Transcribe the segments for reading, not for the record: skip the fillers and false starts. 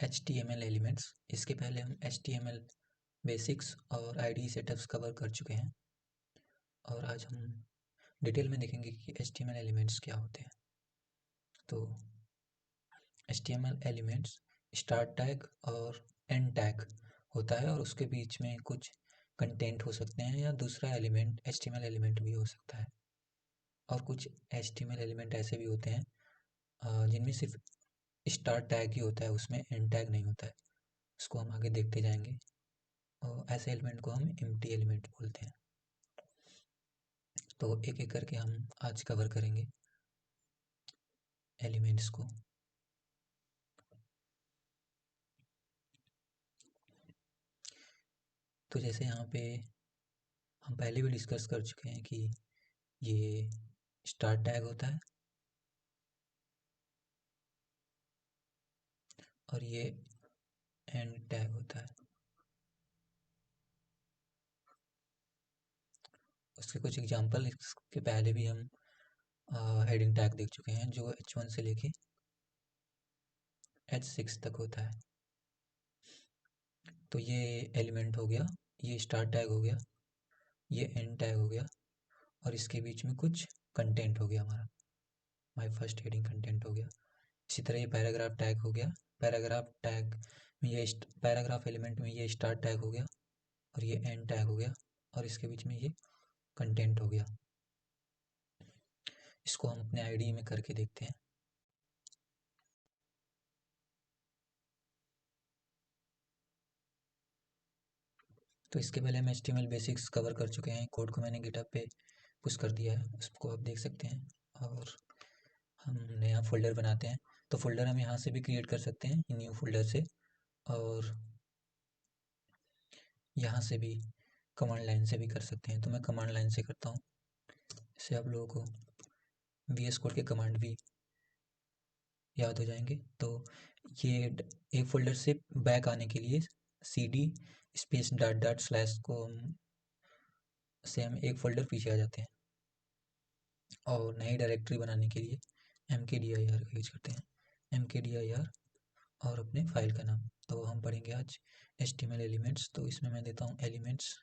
HTML elements. इसके पहले हम HTML बेसिक्स और IDE सेटअप्स कवर कर चुके हैं और आज हम डिटेल में देखेंगे कि HTML एलिमेंट्स क्या होते हैं। तो HTML एलिमेंट्स स्टार्ट टैग और एंड टैग होता है और उसके बीच में कुछ कंटेंट हो सकते हैं या दूसरा एलिमेंट HTML एलिमेंट भी हो सकता है। और कुछ HTML एलिमेंट ऐसे भी होते हैं जिनमें सिर्फ स्टार्ट टैग ही होता है, उसमें एंड टैग नहीं होता है। उसको हम आगे देखते जाएंगे और ऐसे एलिमेंट को हम एम्प्टी एलिमेंट बोलते हैं। तो एक एक करके हम आज कवर करेंगे एलिमेंट्स को। तो जैसे यहाँ पे हम पहले भी डिस्कस कर चुके हैं कि ये स्टार्ट टैग होता है और ये एंड टैग होता है। उसके कुछ एग्जांपल इसके पहले भी हम हेडिंग टैग देख चुके हैं जो H1 से लेके H6 तक होता है। तो ये एलिमेंट हो गया, ये स्टार्ट टैग हो गया, ये एंड टैग हो गया और इसके बीच में कुछ कंटेंट हो गया हमारा, माय फर्स्ट हेडिंग कंटेंट हो गया। इसी तरह ये पैराग्राफ टैग हो गया, पैराग्राफ टैग में ये पैराग्राफ एलिमेंट में ये स्टार्ट टैग हो गया और ये एंड टैग हो गया और इसके बीच में ये कंटेंट हो गया। इसको हम अपने IDE में करके देखते हैं। तो इसके पहले हम HTML बेसिक्स कवर कर चुके हैं। कोड को मैंने गिटहब पे पुश कर दिया है, उसको आप देख सकते हैं। और हम नया फोल्डर बनाते हैं। तो फोल्डर हम यहाँ से भी क्रिएट कर सकते हैं, न्यू फोल्डर से, और यहाँ से भी कमांड लाइन से भी कर सकते हैं। तो मैं कमांड लाइन से करता हूँ। इससे आप लोगों को VS कोड के कमांड भी याद हो जाएंगे। तो ये एक फोल्डर से बैक आने के लिए CD space dot dot slash को से हम एक फोल्डर पीछे आ जाते हैं। और नई डायरेक्टरी बनाने के लिए mkdir का यूज करते हैं, mkdir और अपने फाइल का नाम। तो हम पढ़ेंगे आज HTML एलिमेंट्स। तो इसमें मैं देता हूँ एलिमेंट्स,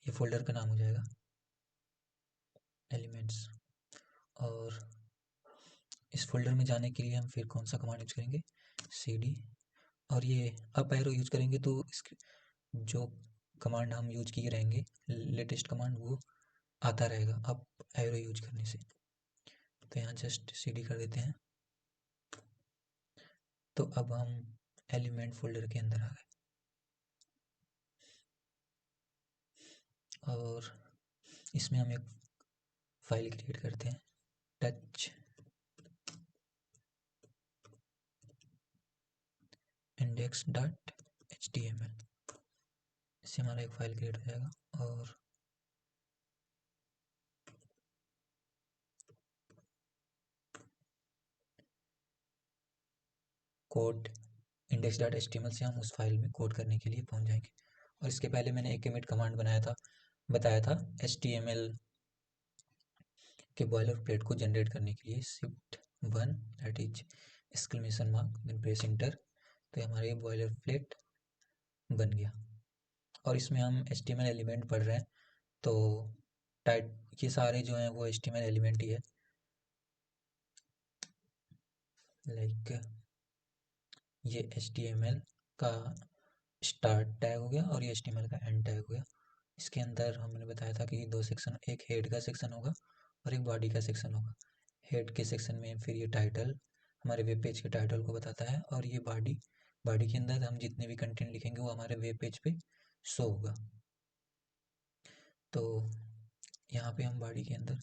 ये फोल्डर का नाम हो जाएगा एलिमेंट्स। और इस फोल्डर में जाने के लिए हम फिर कौन सा कमांड यूज करेंगे, CD, और ये अप एरो यूज करेंगे। तो जो कमांड हम यूज किए रहेंगे, लेटेस्ट कमांड, वो आता रहेगा अप एरो यूज करने से। तो यहाँ जस्ट CD कर देते हैं। तो अब हम एलिमेंट फोल्डर के अंदर आ गए और इसमें हम एक फाइल क्रिएट करते हैं, टच index.html। इससे हमारा एक फाइल क्रिएट हो जाएगा। और कोड index.html से हम उस फाइल में कोड करने के लिए पहुंच जाएंगे। और इसके पहले मैंने एक कमिट कमांड बताया था HTML के बॉयलर प्लेट को जनरेट करने के लिए, shift1 that is exclamation mark then press enter. तो हमारा ये बॉयलर प्लेट बन गया। और इसमें हम HTML एलिमेंट पढ़ रहे हैं। तो टाइप ये सारे जो हैं वो HTML एलिमेंट ही है। लाइक ये HTML का स्टार्ट टैग हो गया और ये HTML का एंड टैग हो गया। इसके अंदर हमने बताया था कि दो सेक्शन, एक हेड का सेक्शन होगा और एक बॉडी का सेक्शन होगा। हेड के सेक्शन में फिर ये टाइटल, हमारे वेब पेज के टाइटल को बताता है, और ये बॉडी के अंदर हम जितने भी कंटेंट लिखेंगे वो हमारे वेब पेज पे शो होगा। तो यहाँ पे हम बॉडी के अंदर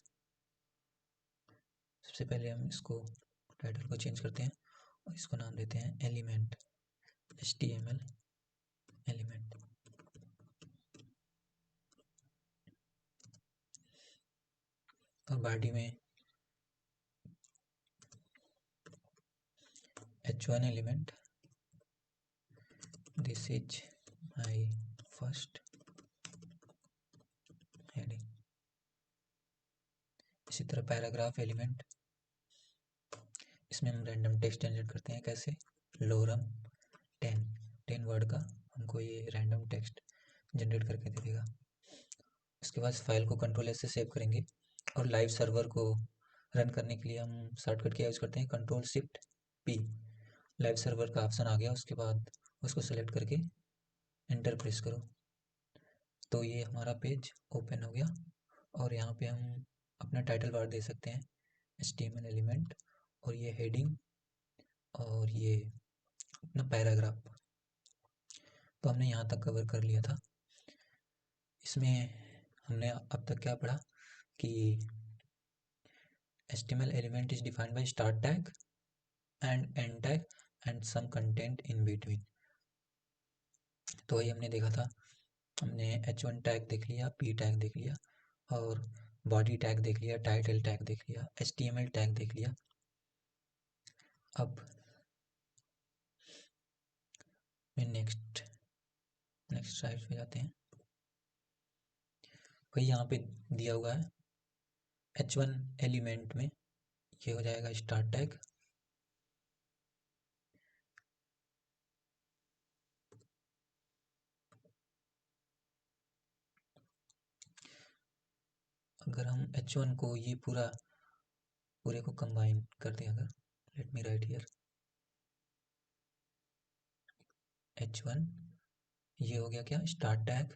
सबसे पहले हम इसको टाइटल को चेंज करते हैं और इसको नाम देते हैं एलिमेंट, HTML एलिमेंट। और बॉडी में H1 element, this is my first heading. इसी तरह पैराग्राफ एलिमेंट, इसमें हम रैंडम टेक्स्ट जनरेट करते हैं। कैसे? लोरम 10 वर्ड का हमको ये रैंडम टेक्स्ट जनरेट करके दे देगा। उसके बाद फाइल को कंट्रोल एस से सेव करेंगे और लाइव सर्वर को रन करने के लिए हम शॉर्टकट क्या यूज़ करते हैं, control shift P. Live server का ऑप्शन आ गया, उसके बाद उसको सेलेक्ट करके एंटर प्रेस करो तो ये हमारा पेज ओपन हो गया। और यहाँ पे हम अपना टाइटल बार दे सकते हैं HTML एलिमेंट, और ये हेडिंग, और ये अपना पैराग्राफ। तो हमने यहाँ तक कवर कर लिया था। इसमें हमने अब तक क्या पढ़ा कि HTML element is defined by start tag and end tag and some content in between। तो वही हमने देखा था। हमने H1 टैग देख लिया, P टैग देख लिया, और बॉडी टैग देख लिया, टाइटल टैग देख लिया, HTML टैग देख लिया। अब नेक्स्ट स्लाइड पे जाते हैं। वही यहाँ पे दिया हुआ है H1 एलिमेंट में ये हो जाएगा स्टार्ट टैग, अगर हम H1 को ये पूरे को कंबाइन कर दें, अगर let me right here H1, ये हो गया क्या, स्टार्ट टैग,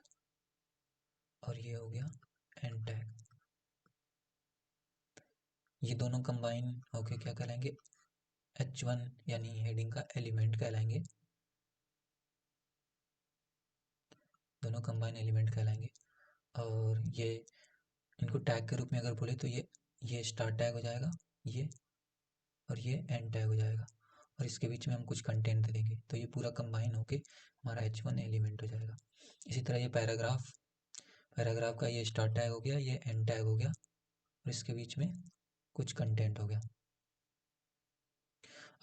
और ये हो गया एंड टैग। ये दोनों कंबाइन होके क्या कहलाएंगे, H1 यानी हेडिंग का एलिमेंट कहलाएंगे। दोनों कंबाइन एलिमेंट कहलाएंगे। और ये इनको टैग के रूप में अगर बोले तो ये स्टार्ट टैग हो जाएगा, ये, और ये एंड टैग हो जाएगा, और इसके बीच में हम कुछ कंटेंट दे देंगे तो ये पूरा कंबाइन होके हमारा H1 एलिमेंट हो जाएगा। इसी तरह ये पैराग्राफ का ये स्टार्ट टैग हो गया, ये एंड टैग हो गया, और इसके बीच में कुछ कंटेंट हो गया।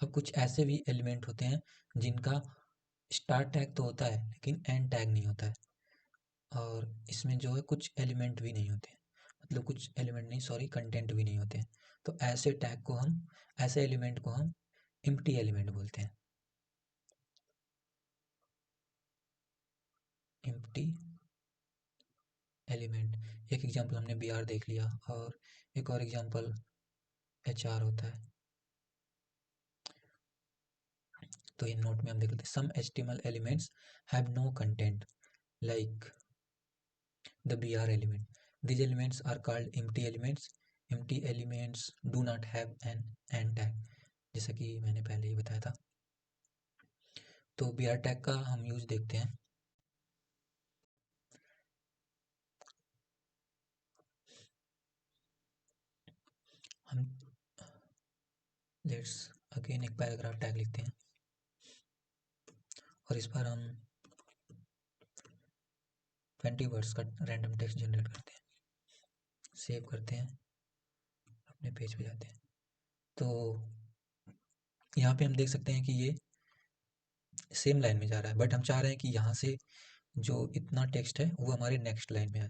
अब कुछ ऐसे भी एलिमेंट होते हैं जिनका स्टार्ट टैग तो होता है लेकिन एंड टैग नहीं होता है, और इसमें जो है कुछ एलिमेंट भी नहीं होते हैं, मतलब कुछ एलिमेंट नहीं, सॉरी, कंटेंट भी नहीं होते हैं। तो ऐसे एलिमेंट को हम एम्प्टी एलिमेंट बोलते हैं। एम्प्टी एलिमेंट, एक एग्जांपल हमने BR देख लिया, और एक और एग्जांपल HR होता है। तो इन नोट में हम देख लेते हैं, some HTML elements have no content like the BR element. These elements are called empty elements. Empty elements do not have an end tag, जैसा कि मैंने पहले ही बताया था। तो BR टैग का हम यूज देखते हैं। हम लेट्स अगेन एक पैराग्राफ टैग लिखते हैं, और इस बार हम 20 वर्ड्स का रैंडम टेक्स्ट जनरेट करते हैं, सेव करते हैं, अपने पेज पे जाते हैं। तो यहाँ पे हम देख सकते हैं कि ये सेम लाइन में जा रहा है, बट हम चाह रहे हैं कि यहाँ से जो इतना टेक्स्ट है वो हमारे नेक्स्ट लाइन में आए।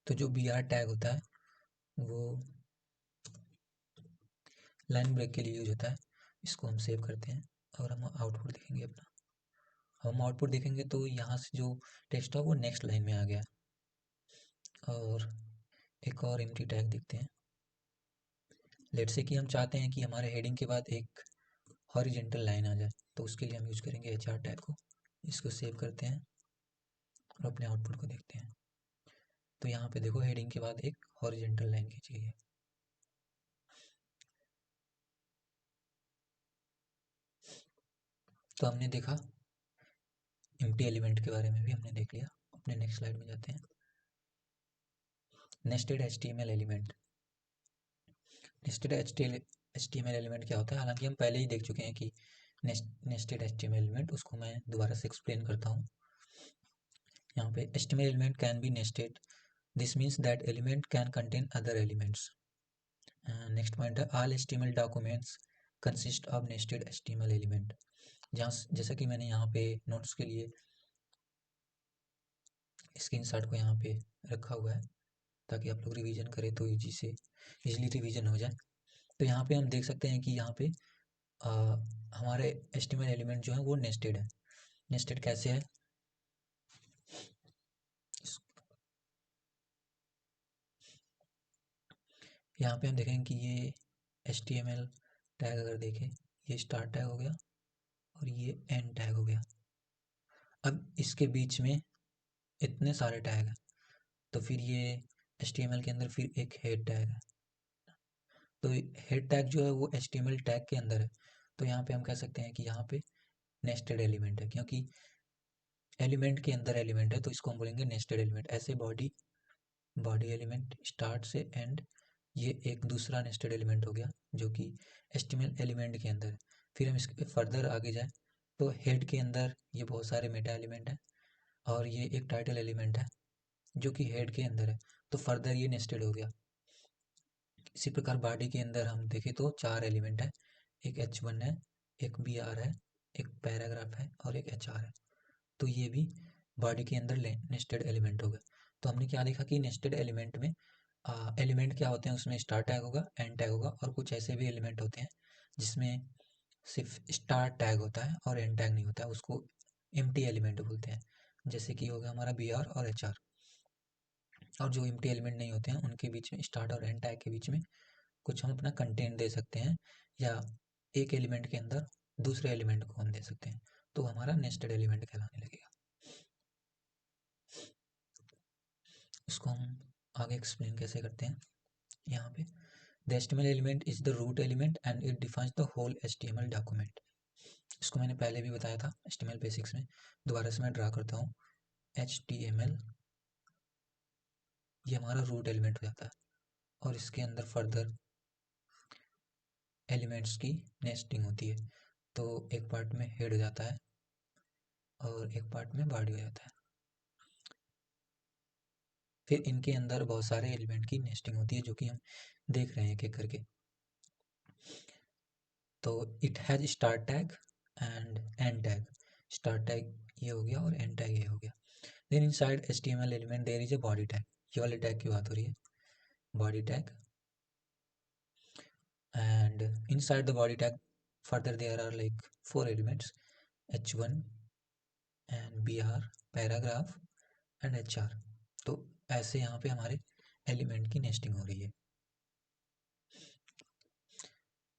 तो जो BR टैग होता है वो लाइन ब्रेक के लिए यूज होता है। इसको हम सेव करते हैं और हम आउटपुट देखेंगे अपना। हम आउटपुट देखेंगे तो यहाँ से जो टेक्स्ट है वो नेक्स्ट लाइन में आ गया। और एक और एम्प्टी टैग देखते हैं। लेट्स से कि हम चाहते हैं कि हमारे हेडिंग के बाद एक हॉरिजेंटल लाइन आ जाए, तो उसके लिए हम यूज करेंगे HR टैग को। इसको सेव करते हैं और अपने आउटपुट को देखते हैं। तो यहाँ पे देखो, हेडिंग के बाद एक हॉरिजेंटल लाइन खींची गई है। तो हमने देखा, एम्प्टी एलिमेंट के बारे में भी हमने देख लिया। अपने नेक्स्ट स्लाइड में जाते हैं। Nested HTML element. Nested HTML element क्या होता है? हालांकि हम पहले ही देख चुके हैं कि नेस्टेड HTML एलिमेंट, उसको मैं दोबारा से एक्सप्लेन करता हूँ। यहाँ पे HTML element can be nested, this means that element can contain other elements. Next point है, all HTML documents consist of nested HTML element. जैसा कि मैंने यहाँ पे नोट्स के लिए स्क्रीनशॉट को यहाँ पे रखा हुआ है ताकि आप लोग रिवीजन करें तो इजीली रिवीजन हो जाए। तो यहाँ पे हम देख सकते हैं कि यहाँ पे हमारे एचटीएमएल एलिमेंट जो है वो नेस्टेड है। नेस्टेड कैसे है? यहाँ पे हम देखेंगे कि ये एचटीएमएल टैग अगर देखें, ये स्टार्ट टैग हो गया और ये एंड टैग हो गया। अब इसके बीच में इतने सारे टैग हैं, तो फिर ये एचटीएमएल के अंदर फिर एक हेड टैग है। तो हेड टैग जो है वो एचटीएमएल टैग के अंदर है। तो यहाँ पे हम कह सकते हैं कि यहाँ पे नेस्टेड एलिमेंट है, क्योंकि एलिमेंट के अंदर एलिमेंट है, तो इसको हम बोलेंगे नेस्टेड एलिमेंट। ऐसे बॉडी बॉडी एलिमेंट स्टार्ट से एंड, ये एक दूसरा नेस्टेड एलिमेंट हो गया जो कि एचटीएमएल एलिमेंट के अंदर है। फिर हम इसके फर्दर आगे जाए तो हेड के अंदर ये बहुत सारे मेटा एलिमेंट है और ये एक टाइटल एलिमेंट है जो कि हेड के अंदर है, तो फर्दर ये नेस्टेड हो गया। इसी प्रकार बॉडी के अंदर हम देखें तो 4 एलिमेंट है, एक H1 है, एक BR है, एक पैराग्राफ है और एक HR है। तो ये भी बॉडी के अंदर नेस्टेड एलिमेंट हो गए। तो हमने क्या देखा कि नेस्टेड एलिमेंट में एलिमेंट क्या होते हैं, उसमें स्टार्ट टैग होगा, एंड टैग होगा, और कुछ ऐसे भी एलिमेंट होते हैं जिसमें सिर्फ स्टार्ट टैग होता है और एंड टैग नहीं होता है, उसको एम्प्टी एलिमेंट बोलते हैं। जैसे कि हो गया हमारा BR और HR। और जो एम्प्टी एलिमेंट नहीं होते हैं उनके बीच में, स्टार्ट और एंड टैग के बीच में कुछ हम अपना कंटेंट दे सकते हैं, या एक एलिमेंट के अंदर दूसरे एलिमेंट को हम दे सकते हैं, तो हमारा नेस्टेड एलिमेंट कहलाने लगेगा। इसको हम आगे एक्सप्लेन कैसे करते हैं। यहाँ पे the HTML element is the root element and it defines the whole HTML document. इसको मैंने पहले भी बताया था HTML बेसिक्स में, दोबारा से मैं ड्रा करता हूँ। HTML ये हमारा रूट एलिमेंट हो जाता है और इसके अंदर फर्दर एलिमेंट्स की नेस्टिंग होती है। तो एक पार्ट में हेड हो जाता है और एक पार्ट में बॉडी हो जाता है। फिर इनके अंदर बहुत सारे एलिमेंट की नेस्टिंग होती है जो कि हम देख रहे हैं एक एक करके। तो it has start tag and end tag. Start tag ये हो गया और एंड टैग ये हो गया। Then inside HTML element there is a body tag. ये वाले टैग की बात हो रही है, body tag. And inside the body tag further there are like 4 elements, H1 and BR, paragraph and HR। तो ऐसे यहाँ पे हमारे एलिमेंट की नेस्टिंग हो रही है।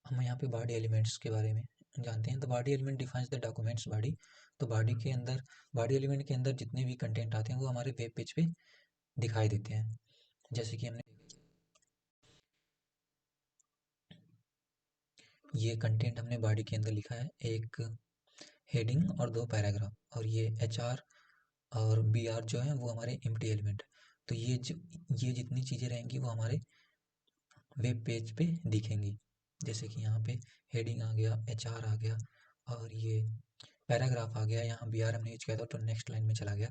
हम यहाँ पे बॉडी एलिमेंट्स के बारे में जानते हैं। तो body element defines the documents body. तो बॉडी के अंदर, बॉडी एलिमेंट के अंदर जितने भी कंटेंट आते हैं वो हमारे वेब पेज पे दिखाई देते हैं। जैसे कि हमने ये कंटेंट हमने बॉडी के अंदर लिखा है, एक हेडिंग और 2 पैराग्राफ, और ये HR और BR जो है वो हमारे एम्प्टी एलिमेंट। तो ये जितनी चीज़ें रहेंगी वो हमारे वेब पेज पे दिखेंगी। जैसे कि यहाँ पे हेडिंग आ गया, HR आ गया और ये पैराग्राफ आ गया। यहाँ BR हमने यूज किया था तो नेक्स्ट लाइन में चला गया,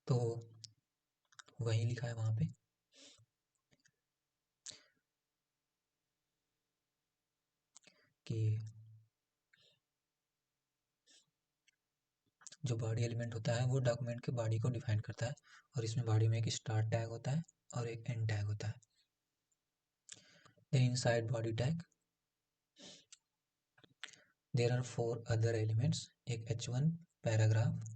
तो वही लिखा है वहाँ पे कि जो बॉडी एलिमेंट होता है वो डॉक्यूमेंट के बॉडी को डिफाइन करता है, और इसमें बॉडी में एक स्टार्ट टैग होता है और एक एंड टैग होता है। Then inside body tag there are 4 other elements, एक H1 पैराग्राफ,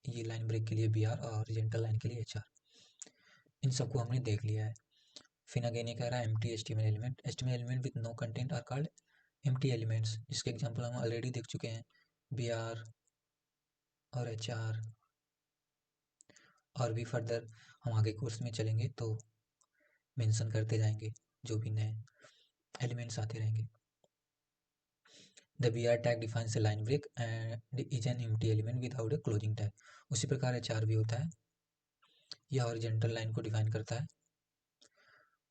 ये लाइन ब्रेक के लिए BR और हॉरिजॉन्टल लाइन के लिए HR। इन सबको हमने देख लिया है। फिर अगेन ये कह रहा है empty HTML element. HTML element with no content are called empty elements, जिसके एग्जांपल हम ऑलरेडी देख चुके हैं, BR और HR। और भी फर्दर हम आगे कोर्स में चलेंगे तो मेंशन करते जाएंगे जो भी नए एलिमेंट्स आते रहेंगे। The BR tag defines a line break and is an empty element without a closing tag. उसी प्रकार HR भी होता है, यह हॉरिजॉन्टल लाइन को डिफाइन करता है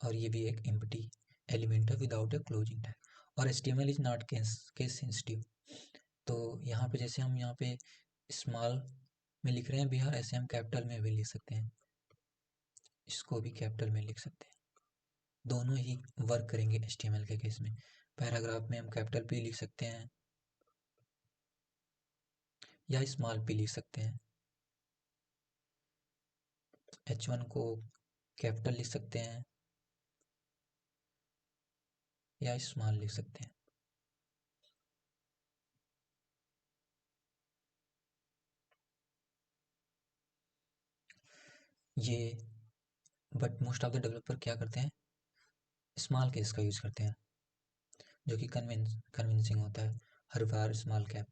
और ये भी एक एम्प्टी एलिमेंट है विदाउट ए क्लोजिंग टैग। और HTML is not case sensitive. तो यहाँ पे जैसे हम यहाँ पे स्मॉल में लिख रहे हैं BR, ऐसे हम कैपिटल में भी लिख सकते हैं, इसको भी कैपिटल में लिख सकते हैं। दोनों ही वर्क करेंगे HTML के केस में। पैराग्राफ में हम कैपिटल P लिख सकते हैं या स्मॉल p लिख सकते हैं। H1 को कैपिटल लिख सकते हैं या स्मॉल लिख सकते हैं। ये but most of the developer क्या करते हैं, स्मॉल केस का यूज़ करते हैं, जो कि कन्विंसिंग होता है। हर बार स्मॉल कैप,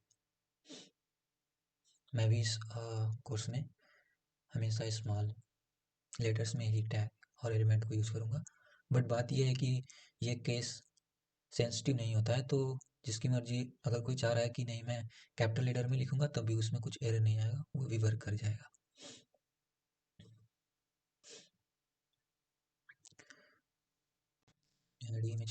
मैं भी इस कोर्स में हमेशा स्मॉल लेटर्स में ही टैग और एलिमेंट को यूज़ करूँगा। बट बात यह है कि ये केस सेंसिटिव नहीं होता है, तो जिसकी मर्जी, अगर कोई चाह रहा है कि नहीं मैं कैपिटल लेटर में लिखूंगा तब भी उसमें कुछ एरर नहीं आएगा, वो भी वर्क कर जाएगा। आईडी में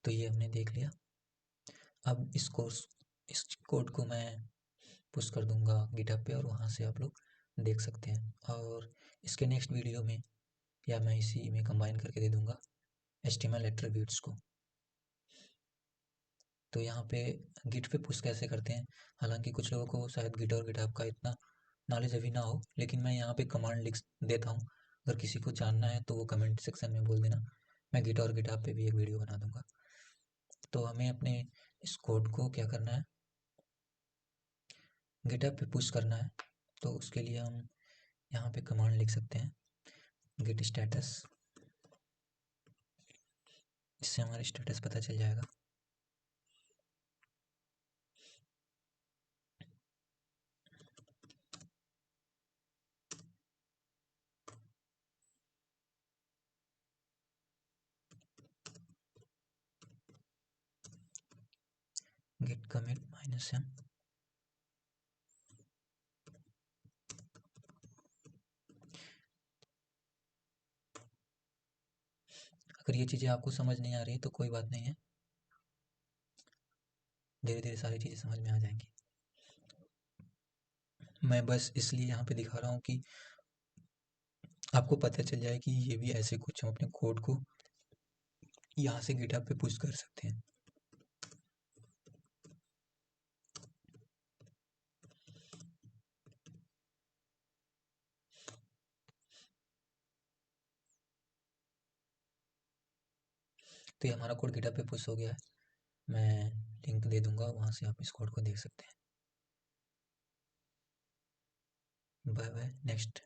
तो ये हमने देख लिया। अब इस कोड को मैं पुश कर दूंगा गिटहब पे और वहाँ से आप लोग देख सकते हैं। और इसके नेक्स्ट वीडियो में या मैं इसी में कंबाइन करके दे दूंगा HTML एट्रीब्यूट्स को। तो यहाँ पे गिट पे पुश कैसे करते हैं, हालांकि कुछ लोगों को शायद गिट और गिटहब का इतना नॉलेज अभी ना हो, लेकिन मैं यहाँ पे कमांड लिख देता हूँ। अगर किसी को जानना है तो वो कमेंट सेक्शन में बोल देना, मैं गिट और गिटहब पे भी एक वीडियो बना दूंगा। तो हमें अपने इस कोड को क्या करना है, गिटहब पे पुश करना है। तो उसके लिए हम यहाँ पे कमांड लिख सकते हैं गिट स्टेटस, इससे हमारा स्टेटस पता चल जाएगा। Git commit -m। अगर ये चीज़ें आपको समझ नहीं आ रही है तो कोई बात नहीं है, धीरे धीरे सारी चीज़ें समझ में आ जाएंगी। मैं बस इसलिए यहाँ पे दिखा रहा हूँ कि आपको पता चल जाए कि ये भी ऐसे कुछ हम अपने कोड को यहाँ से गिटहब पे पुश कर सकते हैं। तो ये हमारा कोड गिटहब पे पुश हो गया है, मैं लिंक दे दूंगा, वहाँ से आप इस कोड को देख सकते हैं। Bye bye, next